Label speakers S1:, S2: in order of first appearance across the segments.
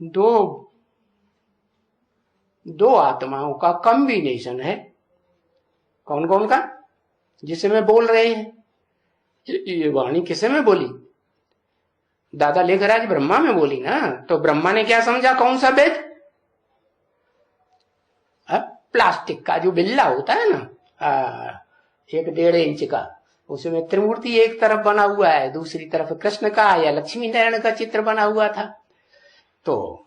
S1: दो दो आत्माओं का कॉम्बिनेशन है। कौन कौन का? जिसे मैं बोल रहे हैं। ये वाणी किसे में बोली? दादा लेखराज ब्रह्मा में बोली ना। तो ब्रह्मा ने क्या समझा? कौन सा वेद? प्लास्टिक का जो बिल्ला होता है ना, 1-1.5 इंच का, उसमें त्रिमूर्ति एक तरफ बना हुआ है, दूसरी तरफ कृष्ण का या लक्ष्मी नारायण का चित्र बना हुआ था। तो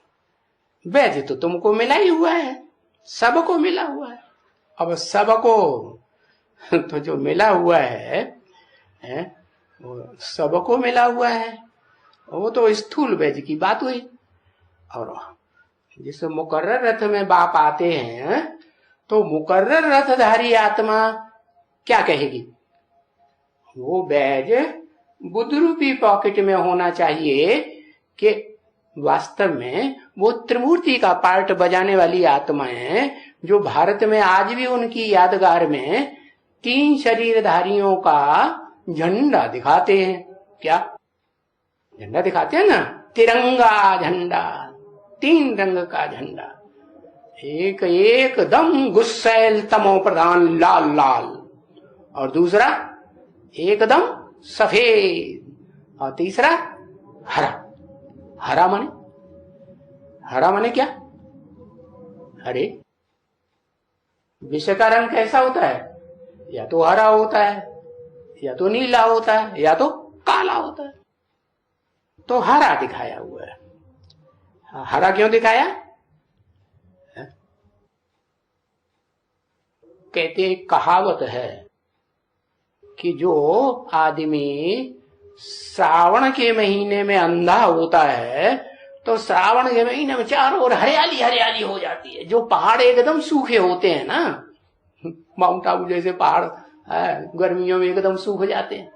S1: वेद तो तुमको मिला ही हुआ है, सबको मिला हुआ है। अब सबको तो जो मिला हुआ है, वो सबको मिला हुआ है, वो तो स्थूल वेद की बात हुई। और जिस मुकर्रर रथ में बाप आते हैं, तो मुकर्रर रथधारी आत्मा क्या कहेगी? वो बैज बुद्ध रूपी पॉकेट में होना चाहिए कि वास्तव में वो त्रिमूर्ति का पार्ट बजाने वाली आत्माएं, जो भारत में आज भी उनकी यादगार में 3 शरीरधारियों का झंडा दिखाते हैं। क्या झंडा दिखाते हैं ना? तिरंगा झंडा, 3 रंग का झंडा। एक एकदम गुस्सैल तमो प्रधान लाल लाल, और दूसरा एकदम सफेद, और तीसरा हरा। हरा माने क्या? अरे विषय का रंग कैसा होता है? या तो हरा होता है, या तो नीला होता है, या तो काला होता है। तो हरा दिखाया हुआ है। हरा क्यों दिखाया? कहते कहावत है कि जो आदमी श्रावण के महीने में अंधा होता है, तो श्रावण के महीने में चारों ओर हरियाली हरियाली हो जाती है। जो पहाड़ एकदम सूखे होते हैं ना, माउंट आबू जैसे पहाड़ गर्मियों में एकदम सूख जाते हैं,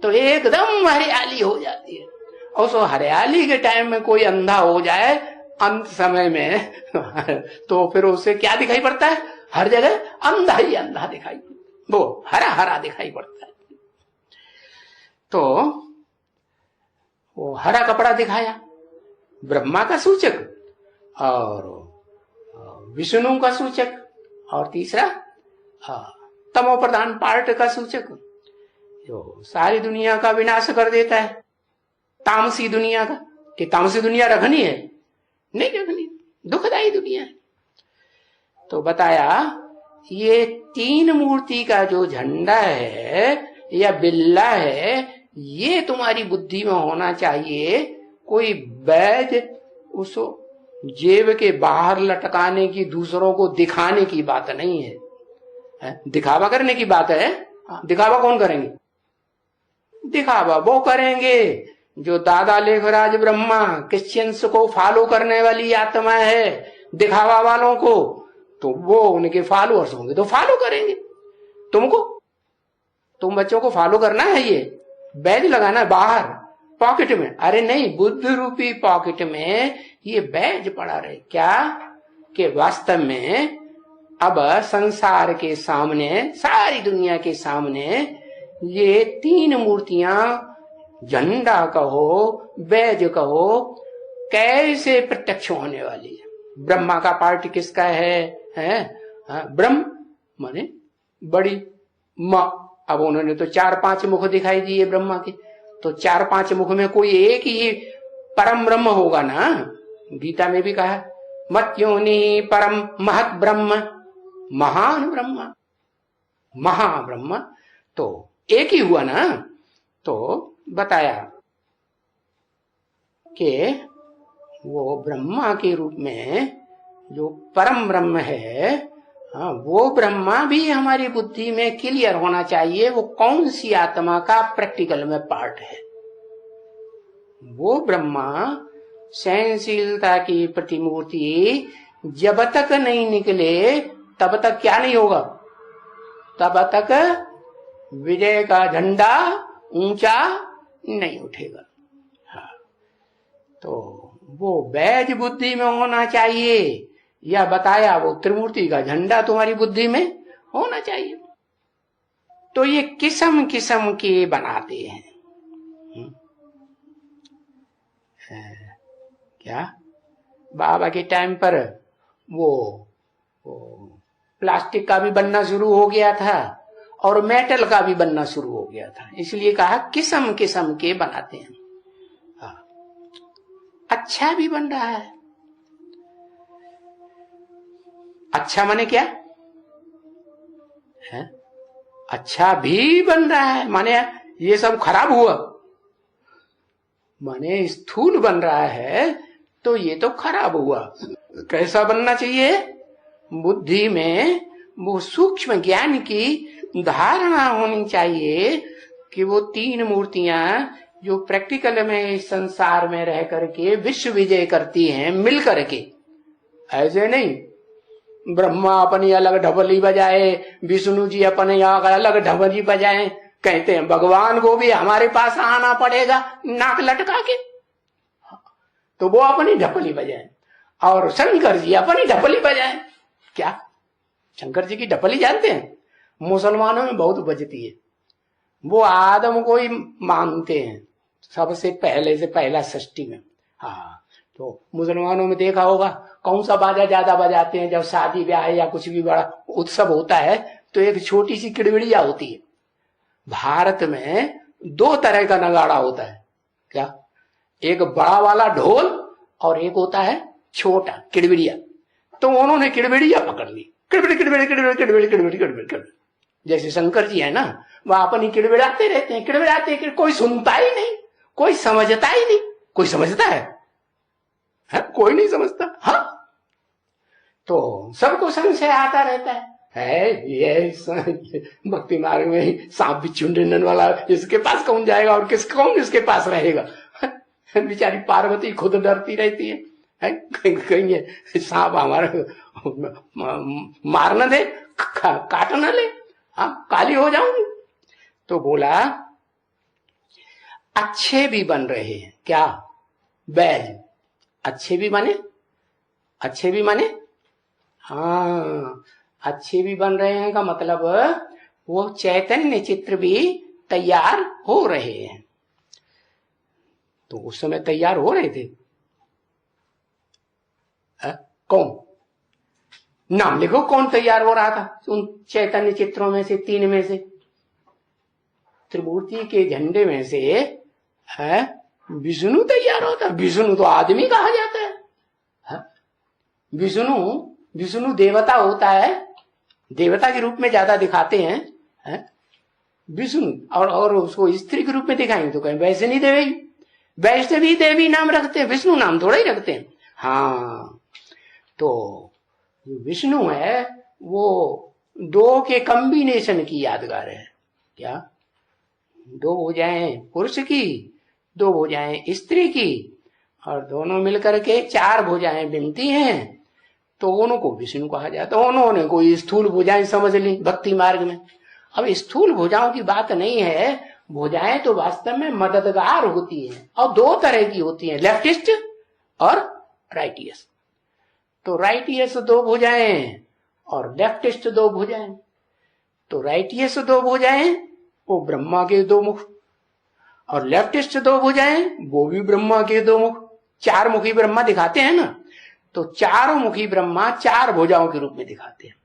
S1: तो एकदम हरियाली हो जाती है। और सो हरियाली के टाइम में कोई अंधा हो जाए अंत समय में तो फिर उसे क्या दिखाई पड़ता है? हर जगह अंधा ही अंधा दिखाई, वो हरा हरा दिखाई पड़ता है। तो वो हरा कपड़ा दिखाया, ब्रह्मा का सूचक, और विष्णु का सूचक, और तीसरा तमो प्रधान पार्ट का सूचक, जो सारी दुनिया का विनाश कर देता है, तामसी दुनिया का। कि तामसी दुनिया रखनी है? नहीं रखनी, दुखदायी दुनिया है। तो बताया ये 3 मूर्ति का जो झंडा है या बिल्ला है, ये तुम्हारी बुद्धि में होना चाहिए। कोई बैज उसको जेब के बाहर लटकाने की, दूसरों को दिखाने की बात नहीं है। दिखावा करने की बात है। दिखावा कौन करेंगे? दिखावा वो करेंगे जो दादा लेखराज ब्रह्मा क्रिश्चियंस को फॉलो करने वाली आत्मा है। दिखावा वालों को तो वो उनके फॉलोअर्स होंगे तो फॉलो करेंगे। तुम बच्चों को फॉलो करना है, ये बैज लगाना बाहर पॉकेट में। अरे नहीं, बुद्ध रूपी पॉकेट में ये बैज पड़ा रहे। क्या कि वास्तव में अब संसार के सामने, सारी दुनिया के सामने ये 3 मूर्तियां, झंडा कहो बैज कहो, कैसे प्रत्यक्ष होने वाली है। ब्रह्मा का पार्ट किसका है? ब्रह्म माने बड़ी मां। अब उन्होंने तो 4-5 मुख दिखाई दिए ब्रह्मा के, तो 4-5 मुख में कोई एक ही परम ब्रह्म होगा ना। गीता में भी कहा मत्योनि परम महत ब्रह्म, महान ब्रह्म, महाब्रह्म, तो एक ही हुआ ना। तो बताया कि वो ब्रह्मा के रूप में जो परम ब्रह्म है, वो ब्रह्मा भी हमारी बुद्धि में क्लियर होना चाहिए। वो कौन सी आत्मा का प्रैक्टिकल में पार्ट है? वो ब्रह्मा सहनशीलता की प्रतिमूर्ति जब तक नहीं निकले तब तक क्या नहीं होगा? तब तक विजय का झंडा ऊंचा नहीं उठेगा। हाँ, तो वो बैज बुद्धि में होना चाहिए, या बताया वो त्रिमूर्ति का झंडा तुम्हारी बुद्धि में होना चाहिए। तो ये किस्म किस्म के बनाते हैं। क्या बाबा के टाइम पर वो प्लास्टिक का भी बनना शुरू हो गया था और मेटल का भी बनना शुरू हो गया था, इसलिए कहा किस्म किस्म के बनाते हैं। अच्छा भी बन रहा है। अच्छा माने क्या है? अच्छा भी बन रहा है माने ये सब खराब हुआ, माने स्थूल बन रहा है तो ये तो खराब हुआ। कैसा बनना चाहिए? बुद्धि में वो सूक्ष्म ज्ञान की धारणा होनी चाहिए कि वो तीन मूर्तियां जो प्रैक्टिकल में इस संसार में रह करके विश्व विजय करती हैं मिल करके, ऐसे नहीं ब्रह्मा अपनी अलग ढबली बजाए, विष्णु जी अपने अलग ढबली बजाए। कहते हैं भगवान को भी हमारे पास आना पड़ेगा नाक लटका के, तो वो अपनी ढपली बजाए और शंकर जी अपनी ढपली बजाए। क्या शंकर जी की ढपली जानते हैं? मुसलमानों में बहुत बजती है। वो आदम को ही मानते हैं सबसे पहले से पहला सृष्टि में। हाँ, तो मुसलमानों में देखा होगा कौन सा बाजा ज्यादा बजाते हैं? जब शादी ब्याह या कुछ भी बड़ा उत्सव होता है तो एक छोटी सी किड़बिड़िया होती है। भारत में दो तरह का नगाड़ा होता है। क्या? एक बड़ा वाला ढोल और एक होता है छोटा किड़बिड़िया। तो उन्होंने किड़बिड़िया पकड़ ली, किड़बिड़ी किड़बिड़ी किड़बिड़ी किड़बिड़ी किड़बिड़ी किड़बिड़ी किड़बिड़ी। जैसे शंकर जी है ना, वह अपनी किड़बिड़ाते रहते हैं, किड़बिड़ाते, कोई सुनता ही नहीं, कोई समझता ही नहीं। कोई समझता है? कोई नहीं समझता। हाँ, तो सबको संशय आता रहता है ये भक्ति मार्ग में सांप बिच्छू ढूंढने वाला इसके पास कौन जाएगा और कौन इसके पास रहेगा? बेचारी पार्वती खुद डरती रहती है, कहीं सांप हमारे मार न दे, काट न ले, हाँ काली हो जाऊंगी। तो बोला अच्छे भी बन रहे हैं। क्या? बैल अच्छे भी बने, अच्छे भी बने। हाँ, अच्छे भी बन रहे हैं का मतलब वो चैतन्य चित्र भी तैयार हो रहे हैं। तो उस समय तैयार हो रहे थे। कौन? नाम लिखो, कौन तैयार हो रहा था उन चैतन्य चित्रों में से? तीन में से त्रिमूर्ति के झंडे में से है विष्णु तैयार होता। विष्णु तो आदमी कहा जाता है। विष्णु देवता होता है, देवता के रूप में ज्यादा दिखाते हैं विष्णु, और उसको स्त्री के रूप में दिखाएंगे तो कहीं वैष्णवी देवी, वैष्णवी देवी नाम रखते हैं, विष्णु नाम थोड़ा ही रखते हैं। हाँ, तो विष्णु है वो दो के कॉम्बिनेशन की यादगार है। क्या? दो भुजाएं पुरुष की, दो भुजाएं स्त्री की, और दोनों मिलकर के चार भुजाएं बनती हैं, तो उनको विष्णु कहा जाता है। उन्होंने कोई स्थूल भुजाएं समझ ली भक्ति मार्ग में। अब स्थूल भुजाओं की बात नहीं है, भुजाएं तो वास्तव में मददगार होती हैं और दो तरह की होती हैं, लेफ्टिस्ट और राइटियस। तो राइटियस दो भुजाएं और लेफ्टिस्ट दो भुजाएं। तो राइटियस दो भुजाएं वो ब्रह्मा के दो मुख, और लेफ्टिस्ट दो भुजाएं वो भी ब्रह्मा के दो मुख। चार मुखी ब्रह्मा दिखाते हैं ना, तो चारों मुखी ब्रह्मा चार भुजाओं के रूप में दिखाते हैं।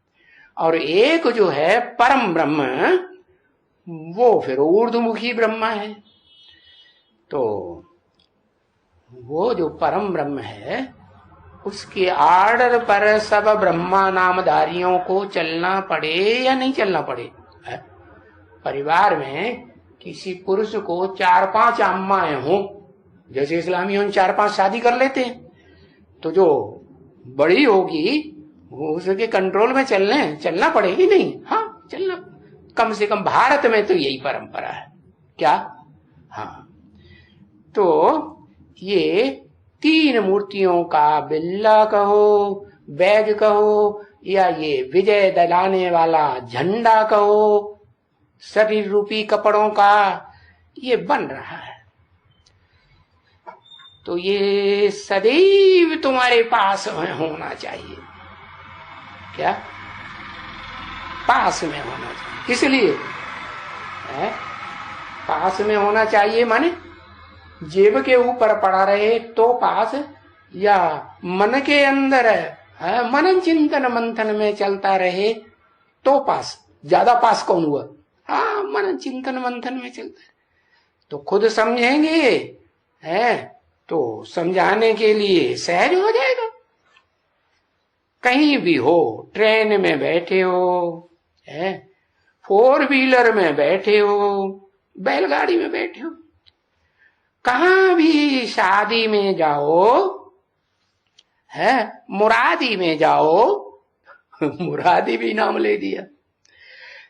S1: और एक जो है परम ब्रह्म वो फिर ऊर्ध्वमुखी ब्रह्मा है। तो वो जो परम ब्रह्म है उसके आर्डर पर सब ब्रह्मा नामधारियों को चलना पड़े या नहीं चलना पड़े? परिवार में किसी पुरुष को 4-5 अम्माएं हो, जैसे इस्लामियों में 4-5 शादी कर लेते हैं, तो जो बड़ी होगी उसके कंट्रोल में चलना पड़ेगी नहीं? हाँ, चलना, कम से कम भारत में तो यही परंपरा है। क्या? हाँ, तो ये तीन मूर्तियों का बिल्ला कहो, बैग कहो, या ये विजय दिलाने वाला झंडा कहो, शरीर रूपी कपड़ों का ये बन रहा है। तो ये सदैव तुम्हारे पास में होना चाहिए। क्या? पास में होना चाहिए। इसलिए पास में होना चाहिए माने जेब के ऊपर पड़ा रहे तो पास, या मन के अंदर मनन चिंतन मंथन में चलता रहे तो पास। ज्यादा पास कौन हुआ? हाँ, मनन चिंतन मंथन में चलता है तो खुद समझेंगे, है तो समझाने के लिए सहज हो जाएगा। कहीं भी हो, ट्रेन में बैठे हो, है फोर व्हीलर में बैठे हो, बैलगाड़ी में बैठे हो, कहां भी शादी में जाओ, है मुरादी में जाओ मुरादी भी नाम ले दिया,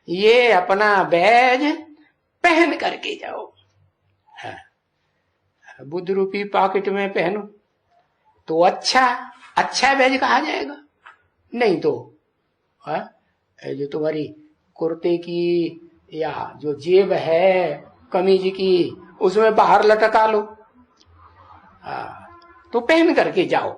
S1: ये अपना बैज पहन करके जाओ। बुद्ध रूपी पॉकेट में पहनो तो अच्छा बैज कहा जाएगा, नहीं तो जो तुम्हारी कुर्ते की या जो जेब है कमीज की उसमें बाहर लटका लो, तो पहन करके जाओ।